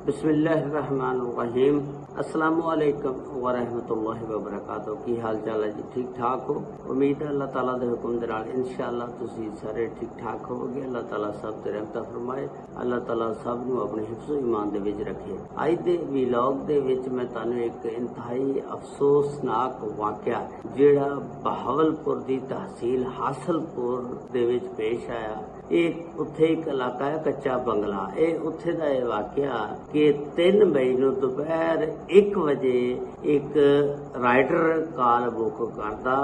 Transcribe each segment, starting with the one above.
बिस्मिल्लाहिर्रहमानिर्रहीम। अस्सलामुअलैकुम वरहमतुल्लाहि वबरकातुहू। की हाल चाल है जी? ठीक ठाक हो? उम्मीद है अल्लाह ताला दे हुक्म दे नाल इंशाअल्लाह तुसीं सारे ठीक ठाक होवोगे। अल्लाह ताला सब ते रहमत फरमाए। अल्लाह ताला सब नूं अपने हिफ्ज़ो ईमान दे विच रखे। अज दे वीलॉग दे विच मैं तुहानूं एक इंतहाई अफसोसनाक वाक़या जिहड़ा बहावलपुर दी तहसील हासलपुर दे विच पेश आया। एक उत्थे एक इलाका है कच्चा बंगला। उत्थे दा ये वाक़या कि 3 मई नूं दोपहर 1 बजे एक राइडर कॉल बुक करदा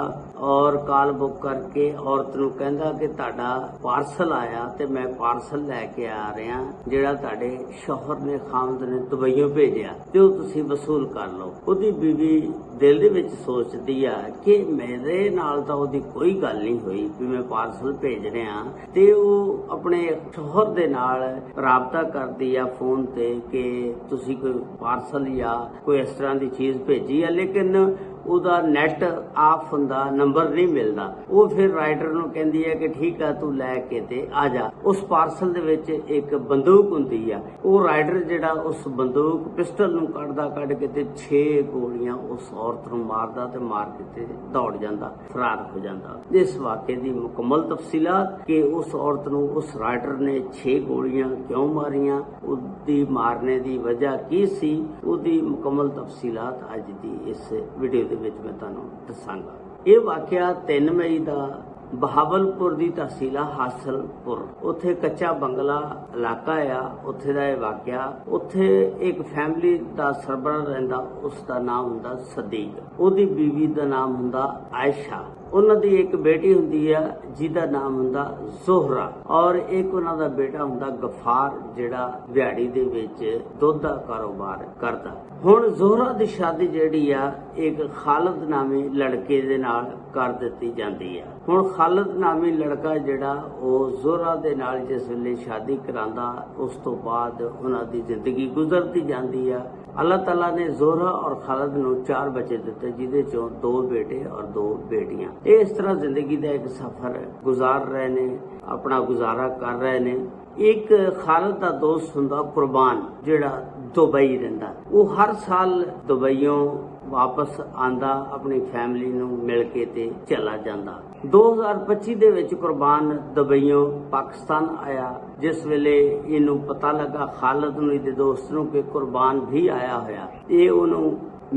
और कॉल बुक करके औरत नूं कहंदा कि तुहाडा पार्सल आया ते मैं पार्सल लैके आ रहा जिहड़ा तुहाडे शौहर ने खामद ने दुबईयों भेजिया ते ओह तुसीं वसूल कर लो। ओहदी बीवी दिल दे विच सोचदी आ कि मेरे नाल तां ओहदी कोई गल नहीं हुई कि मैं पार्सल भेज रहा ते अपने शौहर दे नाल राबता करदी आ फोन ते कि तुसी कोई पार्सल या कोई इस तरह की चीज भेजी है, लेकिन ਉਹਦਾ ਨੈਟ ਆਫ ਹੁੰਦਾ, ਨੰਬਰ ਨਹੀਂ ਮਿਲਦਾ। ਉਹ ਫਿਰ ਰਾਈਡਰ ਨੂੰ ਕਹਿੰਦੀ ਹੈ ਕਿ ਠੀਕ ਆ ਤੂੰ ਲੈ ਕੇ ਤੇ ਆ ਜਾ। ਉਸ ਪਾਰਸਲ ਦੇ ਵਿੱਚ ਇੱਕ ਬੰਦੂਕ ਹੁੰਦੀ ਆ। ਉਹ ਰਾਈਡਰ ਜਿਹੜਾ ਉਸ ਬੰਦੂਕ ਪਿਸਟਲ ਨੂੰ ਕੱਢ ਕੇ ਤੇ 6 ਗੋਲੀਆਂ ਉਸ ਔਰਤ ਨੂੰ ਮਾਰਦਾ ਤੇ ਮਾਰ ਕੇ ਤੇ ਦੌੜ ਜਾਂਦਾ, ਫਰਾਰ ਹੋ ਜਾਂਦਾ। ਇਸ ਵਾਕਿਏ ਦੀ ਮੁਕੰਮਲ ਤਫਸੀਲਾਤ ਕਿ ਉਸ ਔਰਤ ਨੂੰ ਉਸ ਰਾਈਡਰ ਨੇ 6 ਗੋਲੀਆਂ ਕਿਉਂ ਮਾਰੀਆਂ, ਉਹਦੀ ਮਾਰਨੇ ਦੀ ਵਜ੍ਹਾ ਕੀ ਸੀ, ਉਹਦੀ ਮੁਕੰਮਲ ਤਫਸੀਲਾਤ ਅੱਜ ਦੀ ਇਸ ਵੀਡੀਓ ਦੇ ਵਿੱਚ ਮੈਂ ਤੁਹਾਨੂੰ ਦੱਸਾਂਗਾ। ਇਹ ਵਾਕਿਆ 3 ਮਈ ਦਾ बहावलपुर की तहसील हासलपुर, उत्थे कच्चा बंगला इलाका आ, उत्थे दा वाकया। उत्थे एक फैमिली का सरबरा रहिंदा, उसका नाम हुंदा सदीक, ओहदी बीवी का नाम हुंदा आयशा। उन्हां दी एक बेटी हुंदी है जिहदा नाम हुंदा जोहरा और एक उन्हां दा बेटा हुंदा गफार जिहड़ा दिहाड़ी दे विच दुध दा कारोबार करदा। हुण जोहरा दी शादी जिहड़ी आ एक खालिद नामी लड़के दे नाल कर दित्ती जांदी है। हुण खालिद नामी लड़का जिहड़ा ओह जोहरा दे नाल जिस वेले शादी करांदा उस तो बाद उन्हां दी जिंदगी गुजरती जांदी है। अल्लाह ताला ने जोहरा और खालिद नूं 4 बच्चे दिते, जिहदे चों 2 बेटे और 2 बेटियां। इस तरह जिंदगी का एक सफर गुजार रहे ने, अपना गुजारा कर रहे ने। एक खालिद का दोस्त हुंदा कुर्बान जिहड़ा दुबई रहिंदा, वो हर साल दुबईयों वापस आंदा, अपनी फैमिली नूं मिल के ते चला जांदा। 2025 दे विच कुर्बान दुबईयों पाकिस्तान आया। जिस वेले इनू पता लगा खालिद नूं इहदे दोस्त नूं कि कुर्बान भी आया होया, ये उहनूं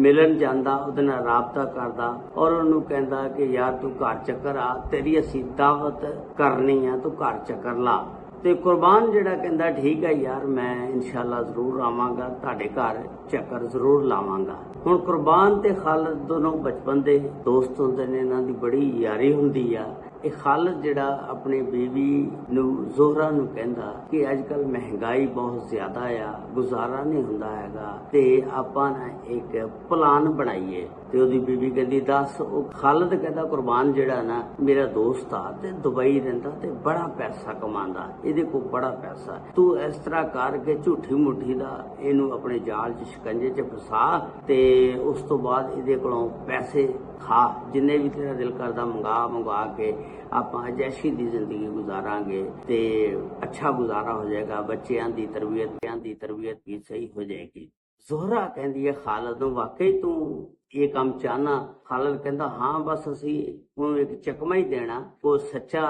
मिलन जांदा, उहदे नाल राबता करदा और उहनूं कहंदा कि यार तू घर चक्कर आ, तेरी असीं दावत करनी आ, तू घर चक्कर ला। ते कुर्बान जिहड़ा कहंदा ठीक है यार मैं इंशाअल्लाह जरूर आवांगा, तुहाडे घर चक्कर जरूर लावांगा। हुण कुर्बान ते खालिद दोनों बचपन दे दोस्त हुंदे ने, इन्हां दी बड़ी यारी हुंदी आ। खालिद जिहड़ा अपनी बीवी नूं जोहरा नूं कहंदा कि अजकल महंगाई बहुत ज्यादा आ, गुजारा नहीं हुंदा हैगा ते आपां ना एक प्लान बनाईए। ते ओहदी बीवी कहंदी दस। ओ खालिद कहंदा कुर्बान जिहड़ा ना मेरा दोस्त आ ते दुबई रहिंदा ते बड़ा पैसा कमांदा, इहदे कोल बड़ा पैसा, तू इस तरह करके झूठी मुठी दा इहनूं अपने जाल च शिकंजे च फसा ते उस तो बाद इहदे कोलों पैसे खा, जिन्ने भी तेरा दिल करदा मंगा के आपां अजैशी दी जिंदगी गुजारांगे ते अच्छा गुजारा हो जाएगा, बच्चों की तरबियत भी सही हो जाएगी। जोहरा कहंदी है खालिद नूं वाकई तू ये काम चाहना? खालिद कहंदा हाँ बस असीं ओनूं एक चकमा ही देना, कोई सच्चा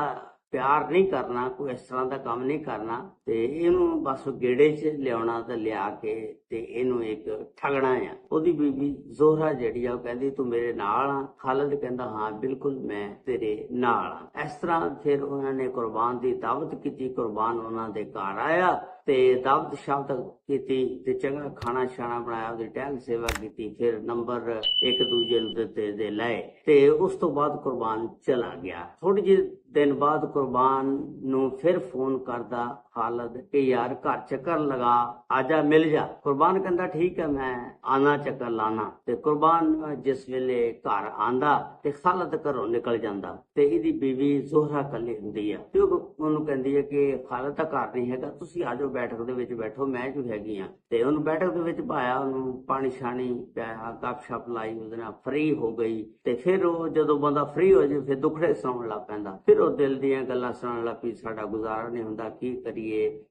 प्यार नहीं करना, कोई इस तरह का काम नहीं करना ते इनू बस गेड़े च लिया ते लिया के ते इनू एक ठगना है। ओदी बीबी जोहरा जिहड़ी आ कहंदी तू मेरे नाल आ? खालिद कहंदा हाँ बिल्कुल मैं तेरे नाल आ। इस तरह फिर उन्होंने कुर्बान की दावत की। कुर्बान उन्हां दे घर आया ते दावत शावत की ते चंगा खाना शाना बनाया, उहदी टहल सेवा की, फिर नंबर एक दूजे नूं दित्ते दे लए ते उस तो बाद कुर्बान चला गया। थोड़ी जी दिन बाद कुर्बान नूं फिर फोन करदा खालिद कि यार घर चक्कर लगा, आजा मिल जा। कुर्बान कहंदा ठीक है मैं आना, चक्कर लाना। ते कुर्बान जिस वेले घर आंदा ते खालिद घरों निकल जांदा ते इहदी बीवी जोहरा कल्ली हुंदी आ ते ओहनूं कहंदी है कि खालिद दा घर नहीं हैगा, तुसीं आजो बैठक दे विच बैठो, मैं जो हैगी आ। ते ओहनूं बैठक दे विच पाया, ओहनूं पानी शानी पिया, गपशप लाई, ਉਹਦੇ ਨਾਲ फ्री हो गई। ਤੇ ਫਿਰ ਉਹ ਜਦੋਂ ਬੰਦਾ फ्री हो जाए फिर दुखड़े सुनाउण लग पैंदा, फिर ਉਹ दिल ਦੀਆਂ ਗੱਲਾਂ ਸੁਣਾਉਣ ਲੱਗ ਪਈ, ਸਾਡਾ ਗੁਜ਼ਾਰਾ नहीं हुंदा, की करिए ਕਰੀਏ,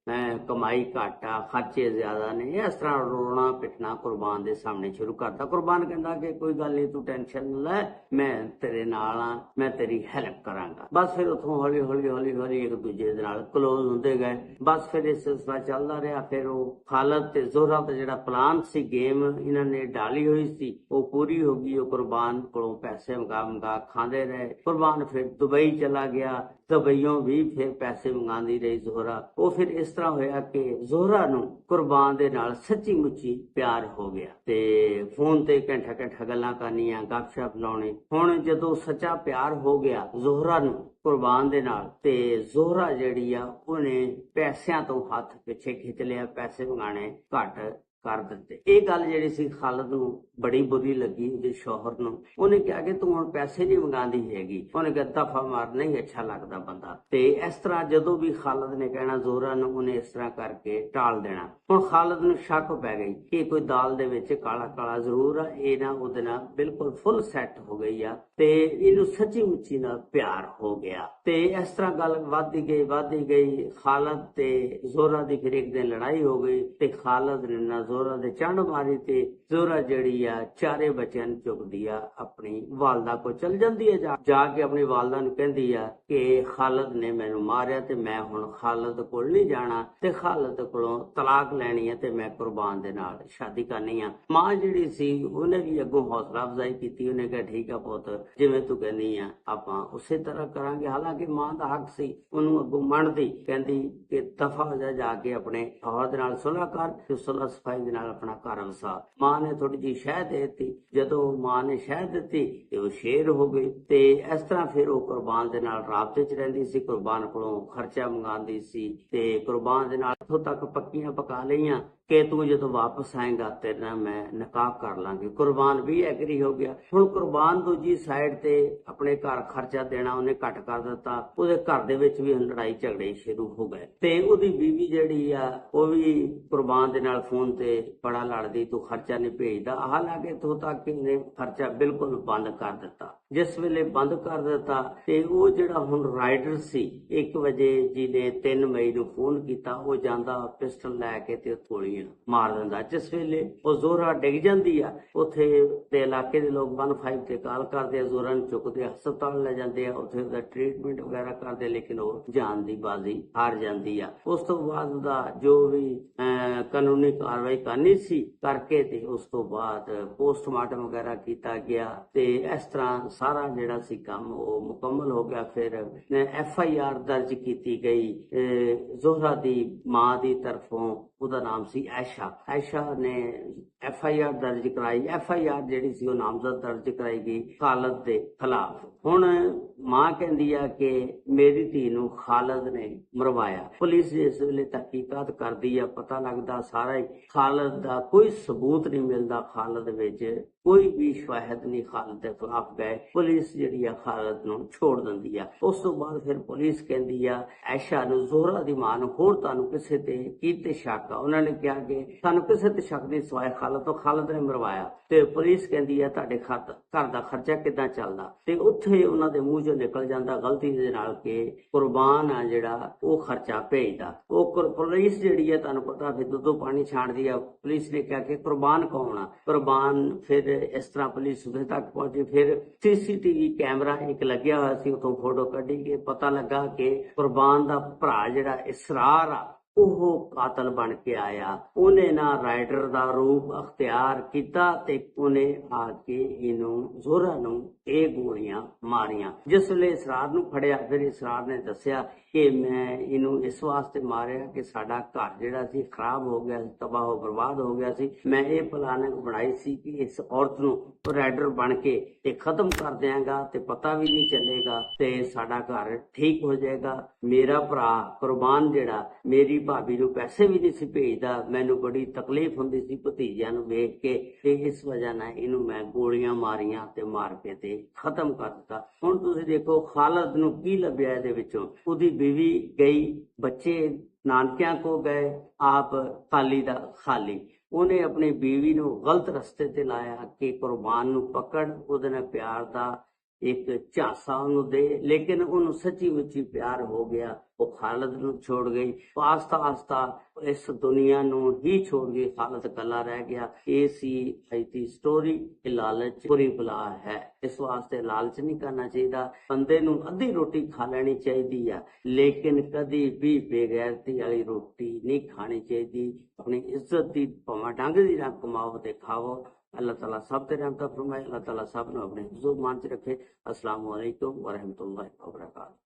ਕਮਾਈ ਘੱਟ ਆ, ਖਰਚੇ ਜ਼ਿਆਦਾ ਨੇ, ਇਸ ਤਰ੍ਹਾਂ ਰੋਣਾ ਪਿੱਟਣਾ ਕੁਰਬਾਨ ਦੇ ਸਾਹਮਣੇ ਸ਼ੁਰੂ ਕਰਤਾ। ਕੁਰਬਾਨ ਕਹਿੰਦਾ ਕਿ ਕੋਈ ਗੱਲ ਨਹੀਂ, ਤੂੰ ਟੈਨਸ਼ਨ ਨਾ ਲੈ, ਮੈਂ ਤੇਰੇ ਨਾਲ ਆ, ਮੈਂ ਤੇਰੀ ਹੈਲਪ ਕਰਾਂਗਾ। ਬਸ ਫਿਰ ਉੱਥੋਂ ਹੌਲੀ ਹੌਲੀ ਇੱਕ ਦੂਜੇ ਦੇ ਨਾਲ ਕਲੋਜ਼ ਹੁੰਦੇ ਗਏ। ਬਸ ਫਿਰ ਇਹ ਸਿਲਸਿਲਾ ਚੱਲਦਾ ਰਿਹਾ। ਫਿਰ ਉਹ ਖਾਲਦ ਤੇ ਜ਼ੋਹਰਾ ਦਾ ਜਿਹੜਾ ਪਲਾਨ ਸੀ, ਗੇਮ ਇਹਨਾਂ ਨੇ ਡਾਲੀ ਹੋਈ ਸੀ, ਉਹ ਪੂਰੀ ਹੋ ਗਈ। ਉਹ ਕੁਰਬਾਨ ਕੋਲੋਂ ਪੈਸੇ ਮੰਗਾ ਖਾਂਦੇ ਰਹੇ। ਕੁਰਬਾਨ ਫਿਰ ਦੁਬਈ ਚਲਾ ਗਿਆ, ਦੁਬਈਓਂ ਵੀ ਫਿਰ ਪੈਸੇ ਮੰਗਾਉਂਦੀ ਰਹੀ ਜ਼ੋਹਰਾ। ਉਹ ਫਿਰ ਇਸ ਤਰ੍ਹਾਂ ਹੋਇਆ ਕਿ ਜ਼ੋਹਰਾ ਨੂੰ ਕੁਰਬਾਨ ਦੇ ਨਾਲ ਸੱਚੀ ਮੁੱਚੀ ਪਿਆਰ ਹੋ ਗਿਆ ਤੇ ਫੋਨ ਤੇ ਘੰਟਾ ਗੱਲਾਂ ਕਰਨੀਆਂ, ਗੱਪਸ਼ਪ ਲਾਉਣੀ। ਹੁਣ ਜਦੋਂ ਸੱਚਾ ਪਿਆਰ ਹੋ ਗਿਆ ਜ਼ੋਹਰਾ ਨੂੰ ਕੁਰਬਾਨ ਦੇ ਨਾਲ, ਤੇ ਜ਼ੋਹਰਾ ਜਿਹੜੀ ਆ ਉਹਨੇ ਪੈਸਿਆਂ ਤੋਂ ਹੱਥ ਪਿੱਛੇ ਖਿੱਚ ਲਿਆ, ਪੈਸੇ ਮੰਗਾਣੇ ਘੱਟ ਕਰ ਦਿੱਤੇ। ਇਹ ਗੱਲ ਜਿਹੜੀ ਸੀ ਖਾਲਦ ਨੂੰ ਬੜੀ ਬੁਰੀ ਲੱਗੀ, ਉਹਦੇ ਸ਼ੌਹਰ ਨੂੰ। ਉਹਨੇ ਕਿਹਾ ਕਿ ਤੂੰ ਹੁਣ ਪੈਸੇ ਨਹੀਂ ਮੰਗਾਉਂਦੀ ਹੈਗੀ। ਉਹਨੇ ਕਿਹਾ ਦਫਾ ਮਾਰ, ਨਹੀਂ ਅੱਛਾ ਲੱਗਦਾ ਬੰਦਾ। ਤੇ ਇਸ ਤਰ੍ਹਾਂ ਜਦੋਂ ਵੀ ਖਾਲਦ ਨੇ ਕਹਿਣਾ ਜ਼ੋਹਰਾ ਨੂੰ, ਉਹਨੇ ਇਸ ਤਰ੍ਹਾਂ ਕਰਕੇ ਟਾਲ ਦੇਣਾ। ਹੁਣ ਖਾਲਦ ਨੂੰ ਸ਼ੱਕ ਪੈ ਗਈ ਕਿ ਕੋਈ ਦਾਲ ਦੇ ਵਿੱਚ ਕਾਲਾ ਕਾਲਾ ਜ਼ਰੂਰ ਆ, ਇਹ ਨਾ ਉਹਦੇ ਨਾਲ ਬਿਲਕੁਲ ਫੁੱਲ ਸੈੱਟ ਹੋ ਗਈ ਆ ਤੇ ਇਹਨੂੰ ਸੱਚੀ ਮੁੱਚੀ ਨਾਲ ਪਿਆਰ ਹੋ ਗਿਆ। ਤੇ ਇਸ ਤਰ੍ਹਾਂ ਗੱਲ ਵੱਧਦੀ ਗਈ। ਖਾਲਦ ਤੇ ਜ਼ੋਹਰਾ ਦੀ ਫਿਰ ਇੱਕ ਦਿਨ ਲੜਾਈ ਹੋ ਗਈ ਤੇ ਖਾਲਦ ਨੇ ਨਾ ਜ਼ੋਹਰਾ ਦੇ ਚੰਡ ਮਾਰੀ ਤੇ ਜ਼ੋਹਰਾ ਜਿਹੜੀ ਆ ਚਾਰੇ ਬੱਚਿਆਂ ਨੂੰ ਚੁੱਕਦੀ ਆ, ਆਪਣੀ ਵਾਲਦਾ ਕੋਲ ਚਲ ਜਾਂਦੀ ਹੈ। ਜਾ ਕੇ ਆਪਣੀ ਵਾਲਦਾ ਨੂੰ ਕਹਿੰਦੀ ਆ ਕਿ ਖਾਲਦ ਨੇ ਮੈਨੂੰ ਮਾਰਿਆ ਤੇ ਮੈਂ ਹੁਣ ਖਾਲਦ ਕੋਲ ਨਹੀਂ ਜਾਣਾ ਤੇ ਖਾਲਦ ਕੋਲੋਂ ਤਲਾਕ ਲੈਣੀ ਹੈ ਤੇ ਮੈਂ ਕੁਰਬਾਨ ਦੇ ਨਾਲ ਸ਼ਾਦੀ ਕਰਨੀ ਆ। ਮਾਂ ਜਿਹੜੀ ਸੀ ਉਹਨੇ ਵੀ ਅੱਗੋਂ ਹੌਸਲਾ ਅਫਜ਼ਾਈ ਕੀਤੀ। ਉਹਨੇ ਕਿਹਾ ਠੀਕ ਆ ਪੁੱਤ, ਜਿਵੇਂ ਤੂੰ ਕਹਿੰਦੀ ਆ ਆਪਾਂ ਉਸੇ ਤਰ੍ਹਾਂ ਕਰਾਂਗੇ। ਹਾਲਾਂਕਿ ਮਾਂ ਦਾ ਹੱਕ ਸੀ, ਉਹਨੂੰ ਅੱਗੋਂ ਮੰਨਦੀ, ਕਹਿੰਦੀ ਕਿ ਦਫਾ ਹੋ ਜਾ ਕੇ ਆਪਣੇ ਔਰ ਦੇ ਨਾਲ ਸੁਲ੍ਹਾ ਕਰ ਤੇ ਸੁਲ੍ਹਾ ਸਫਾਈ ਦੇ ਨਾਲ ਆਪਣਾ ਘਰ ਵਸਾ। ਮਾਂ ਨੇ ਥੋੜੀ ਜਿਹੀ ਸ਼ਹਿ ਦੇ ਦਿੱਤੀ। ਜਦੋਂ ਮਾਂ ਨੇ ਸ਼ਹਿ ਦਿੱਤੀ ਤੇ ਉਹ ਸ਼ੇਰ ਹੋ ਗਈ। ਤੇ ਇਸ ਤਰ੍ਹਾਂ ਫਿਰ ਉਹ ਕੁਰਬਾਨ ਦੇ ਨਾਲ ਰਾਬਤੇ 'ਚ ਰਹਿੰਦੀ ਸੀ, ਕੁਰਬਾਨ ਕੋਲੋਂ ਖਰਚਾ ਮੰਗਾਉਂਦੀ ਸੀ ਤੇ ਕੁਰਬਾਨ ਦੇ ਨਾਲ ਇੱਥੋਂ ਤੱਕ ਪੱਕੀਆਂ ਪਕਾ ਲਈਆਂ ਕਿ ਤੂੰ ਜਦੋਂ ਵਾਪਸ ਆਏਗਾ ਤੇਰੇ ਨਾਲ ਮੈਂ ਨਿਕਾਹ ਕਰ ਲਾਂਗੀ। ਕੁਰਬਾਨ ਵੀ ਐਗਰੀ ਹੋ ਗਿਆ। ਹੁਣ ਕੁਰਬਾਨ ਦੂਜੀ ਸਾਈਡ ਤੇ ਆਪਣੇ ਘਰ ਖਰਚਾ ਦੇਣਾ ਉਹਨੇ ਘੱਟ ਕਰ ਦਿੱਤਾ। ਉਹਦੇ ਘਰ ਦੇ ਵਿੱਚ ਵੀ ਲੜਾਈ ਝਗੜੇ ਸ਼ੁਰੂ ਹੋ ਗਏ ਤੇ ਉਹਦੀ ਬੀਵੀ ਜਿਹੜੀ ਆ ਉਹ ਵੀ ਕੁਰਬਾਨ ਦੇ ਨਾਲ ਫੋਨ ਤੇ ਬੜਾ ਲੜਦੀ, ਤੂੰ ਖਰਚਾ ਨਹੀਂ ਭੇਜਦਾ। ਹਾਲਾਂਕਿ ਇੱਥੋਂ ਤੱਕ ਇਹਨੇ ਖਰਚਾ ਬਿਲਕੁਲ ਬੰਦ ਕਰ ਦਿੱਤਾ। ਜਿਸ ਵੇਲੇ ਬੰਦ ਕਰ ਦਿੱਤਾ ਤੇ ਉਹ ਜਿਹੜਾ ਹੁਣ ਰਾਈਡਰ ਸੀ 1 ਵਜੇ ਜਿਹਨੇ 3 ਮਈ ਨੂੰ ਫੋਨ ਕੀਤਾ, ਉਹ ਜਾਂਦਾ ਪਿਸਟਲ ਲੈ ਕੇ ਤੇ ਗੋਲੀਆਂ ਮਾਰ ਦਿੰਦਾ। ਜਿਸ ਵੇਲੇ ਉਹ ਜ਼ੋਹਰਾ ਡਿੱਗ ਜਾਂਦੀ ਆ, ਉੱਥੇ ਦੇ ਇਲਾਕੇ ਦੇ ਲੋਕ 15 ਤੇ ਕਾਲ ਕਰਦੇ ਆ, ਜ਼ੋਹਰਾ ਨੂੰ ਚੁੱਕਦੇ ਹਸਪਤਾਲ ਲੈ ਜਾਂਦੇ ਆ, ਉੱਥੇ ਉਹਦਾ ਟ੍ਰੀਟਮੈਂਟ ਵਗੈਰਾ ਕਰਦੇ, ਲੇਕਿਨ ਉਹ ਜਾਨ ਦੀ ਬਾਜ਼ੀ ਹਾਰ ਜਾਂਦੀ ਆ। ਉਸ ਤੋਂ ਬਾਅਦ ਉਹਦਾ ਜੋ ਵੀ ਕਾਨੂੰਨੀ ਕਾਰਵਾਈ ਕਰਨੀ ਸੀ ਕਰਕੇ ਤੇ ਉਸ ਤੋਂ ਬਾਅਦ ਪੋਸਟਮਾਰਟਮ ਵਗੈਰਾ ਕੀਤਾ ਗਿਆ ਤੇ ਇਸ ਤਰ੍ਹਾਂ ਸਾਰਾ ਜਿਹੜਾ ਸੀ ਕੰਮ ਉਹ ਮੁਕੰਮਲ ਹੋ ਗਿਆ। ਫਿਰ FIR ਦਰਜ ਕੀਤੀ ਗਈ ਜ਼ੋਹਰਾ ਦੀ ਮਾਂ ਦੀ ਤਰਫੋਂ। ਉਹਦਾ ਨਾਮ ਸੀ ਐਸ਼ਾ ਨੇ FIR ਦਰਜ ਕਰਾਈ। FIR ਜਿਹੜੀ ਸੀ ਉਹ ਨਾਮਜ਼ਦ ਦਰਜ ਕਰਾਈ ਗਈ ਖਾਲਦ ਦੇ ਖਿਲਾਫ। ਹੁਣ ਮਾਂ ਕਹਿੰਦੀ ਆ ਕਿ ਮੇਰੀ ਧੀ ਨੂੰ ਖਾਲਦ ਨੇ ਮਰਵਾਇਆ। ਪੁਲਿਸ ਇਸ ਵੇਲੇ ਤਹਿਕੀਕਾਤ ਕਰਦੀ ਆ, ਪਤਾ ਲੱਗਦਾ ਸਾਰਾ ਹੀ ਖਾਲਦ ਦਾ ਕੋਈ ਸਬੂਤ ਨਹੀਂ ਮਿਲਦਾ। ਖਾਲਦ ਵਿੱਚ ਕੋਈ ਵੀ ਸ਼ਵਾਹਦ ਨਹੀਂ ਖਾਲਦ ਦੇ ਖਿਲਾਫ ਗਏ। ਪੁਲਿਸ ਜਿਹੜੀ ਆ ਖਾਲਦ ਨੂੰ ਛੋੜ ਦਿੰਦੀ ਆ। ਉਸ ਤੋਂ ਬਾਅਦ ਫਿਰ ਪੁਲਿਸ ਕਹਿੰਦੀ ਆ ਐਸ਼ਾ ਨੂੰ, ਜ਼ੋਹਰਾ ਦੀ ਮਾਂ ਨੂੰ, ਹੋਰ ਤੁਹਾਨੂੰ ਕਿਸੇ ਤੇ ਕੀਤੇ ਸ਼ੱਕ ਆ? ਉਹਨਾਂ ਨੇ ਕਿਹਾ ਕਿ ਸਾਨੂੰ ਕਿਸੇ ਤੇ ਸ਼ੱਕ ਨਹੀਂ ਸਿਵਾਏ ਖਾਲਦ ਤੋਂ, ਖਾਲਦ ਨੇ ਮਰਵਾਇਆ। ਤੇ ਪੁਲਿਸ ਕਹਿੰਦੀ ਆ ਤੁਹਾਡੇ ਘਰ ਦਾ ਖਰਚਾ ਕਿੱਦਾਂ ਚੱਲਦਾ? ਤੇ ਉੱਥੇ ਉਹਨਾਂ ਦੇ ਮੂੰਹ ਚੋਂ ਨਿਕਲ ਜਾਂਦਾ ਗਲਤੀ ਦੇ ਨਾਲ ਕਿ ਕੁਰਬਾਨ ਆ ਜਿਹੜਾ ਉਹ ਖਰਚਾ ਭੇਜਦਾ। ਉਹ ਪੁਲਿਸ ਜਿਹੜੀ ਆ ਤੁਹਾਨੂੰ ਪਤਾ ਫਿਰ ਦੁੱਧੋਂ ਪਾਣੀ ਛਾਣਦੀ ਆ। ਪੁਲਿਸ ਨੇ ਕਿਹਾ ਕਿ ਕੁਰਬਾਨ ਕੌਣ ਆ? ਕੁਰਬਾਨ ਫਿਰ ਇਸ ਤਰ੍ਹਾਂ ਪੁਲਿਸ ਉਹਦੇ ਤੱਕ ਪਹੁੰਚੀ। ਫਿਰ CCTV ਕੈਮਰਾ ਇੱਕ ਲੱਗਿਆ ਹੋਇਆ ਸੀ, ਉਤੋਂ ਫੋਟੋ ਕੱਢੀ ਕੇ ਪਤਾ ਲੱਗਾ ਕਿ ਕੁਰਬਾਨ ਦਾ ਭਰਾ ਜਿਹੜਾ ਇਸਰਾਰ ਆ ਉਹ ਕਾਤਲ ਬਣ ਕੇ ਆਇਆ। ਉਹਨੇ ਨਾ ਰਾਈਡਰ ਦਾ ਰੂਪ ਅਖਤਿਆਰ ਕੀਤਾ ਤੇ ਉਹਨੇ ਆ ਕੇ ਇਹਨੂੰ ਜ਼ੋਹਰਾ ਨੂੰ ਇਹ ਗੋਲੀਆਂ ਮਾਰੀਆਂ। ਜਿਸ ਵੇਲੇ ਇਸਰਾਰ ਨੂੰ ਫੜਿਆ, ਫਿਰ ਇਸਰਾਰ ਨੇ ਦੱਸਿਆ ਕਿ ਮੈਂ ਇਹਨੂੰ ਇਸ ਵਾਸਤੇ ਮਾਰਿਆ ਕਿ ਸਾਡਾ ਘਰ ਜਿਹੜਾ ਸੀ ਖਰਾਬ ਹੋ ਗਿਆ, ਤਬਾਹ ਬਰਬਾਦ ਹੋ ਗਿਆ ਸੀ। ਮੈਂ ਇਹ ਪਲਾਨਿੰਗ ਬਣਾਈ ਸੀ ਕਿ ਇਸ ਔਰਤ ਨੂੰ ਰਾਈਡਰ ਬਣ ਕੇ ਤੇ ਖਤਮ ਕਰ ਦਿਆਂਗਾ ਤੇ ਪਤਾ ਵੀ ਨਹੀਂ ਚੱਲੇਗਾ ਤੇ ਸਾਡਾ ਘਰ ਠੀਕ ਹੋ ਜਾਏਗਾ। ਮੇਰਾ ਭਰਾ ਕੁਰਬਾਨ ਜਿਹੜਾ ਮੇਰੀ ਭਾਬੀ ਨੂੰ ਪੈਸੇ ਵੀ ਨਹੀਂ ਸੀ ਭੇਜਦਾ। ਮੈਨੂੰ ਬੜੀ ਤਕਲੀਫ ਹੁੰਦੀ ਸੀ ਭਤੀਜਿਆਂ ਨੂੰ ਵੇਖ ਕੇ ਤੇ ਇਸ ਵਜ੍ਹਾ ਨਾਲ ਇਹਨੂੰ ਮੈਂ ਗੋਲੀਆਂ ਮਾਰੀਆਂ ਤੇ ਮਾਰ ਕੇ ਤੇ ਖਤਮ ਕਰ ਦਿੱਤਾ। ਹੁਣ ਤੁਸੀਂ ਦੇਖੋ ਖਾਲਦ ਨੂੰ ਕੀ ਲੱਭਿਆ ਇਹਦੇ ਵਿੱਚੋਂ। ਉਹਦੀ ਬੀਵੀ ਗਈ, ਬੱਚੇ ਨਾਨਕਿਆਂ ਕੋ ਗਏ, ਆਪ ਖਾਲੀ ਦਾ ਖਾਲੀ। ਉਹਨੇ ਆਪਣੀ ਬੀਵੀ ਨੂੰ ਗਲਤ ਰਸਤੇ ਤੇ ਲਾਇਆ ਕਿ ਕੁਰਬਾਨ ਨੂੰ ਪਕੜ, ਉਹਦੇ ਨਾਲ ਪਿਆਰ ਦਾ ਇੱਕ ਝਾਂਸਾ ਉਹਨੂੰ ਦੇ, ਲੇਕਿਨ ਉਹਨੂੰ ਸੱਚੀ ਮੁੱਚੀ ਪਿਆਰ ਹੋ ਗਿਆ। ਉਹ ਖਾਲਦ ਨੂੰ ਛੋੜ ਗਈ, ਆਸਤਾ ਆਸਤਾ ਇਸ ਦੁਨੀਆ ਨੂੰ ਹੀ ਛੋੜ ਗਈ। ਖਾਲਦ ਕੱਲਾ ਰਹਿ ਗਿਆ। ਇਹ ਸੀ ਅੱਜ ਦੀ ਸਟੋਰੀ। ਇਹ ਲਾਲਚ ਬੁਰੀ ਬਲਾ ਹੈ, ਇਸ ਵਾਸਤੇ ਲਾਲਚ ਨਹੀਂ ਕਰਨਾ ਚਾਹੀਦਾ। ਬੰਦੇ ਨੂੰ ਅੱਧੀ ਰੋਟੀ ਖਾ ਲੈਣੀ ਚਾਹੀਦੀ ਆ, ਲੇਕਿਨ ਕਦੀ ਵੀ ਬੇਗੈਰਤੀ ਵਾਲੀ ਰੋਟੀ ਨਹੀਂ ਖਾਣੀ ਚਾਹੀਦੀ। ਆਪਣੀ ਇੱਜ਼ਤ ਦੀ ਭਾਵੇਂ ਡੰਗ ਦੀ ਨਾ ਕਮਾਓ ਤੇ ਖਾਓ। अल्लाह ताला सब ते रहमत फरमाए। अल्लाह ताला सब ने अपने हुजूर मान च रखे। अस्सलाम वालेकुम व रहमतुल्लाहि व बरकातहू।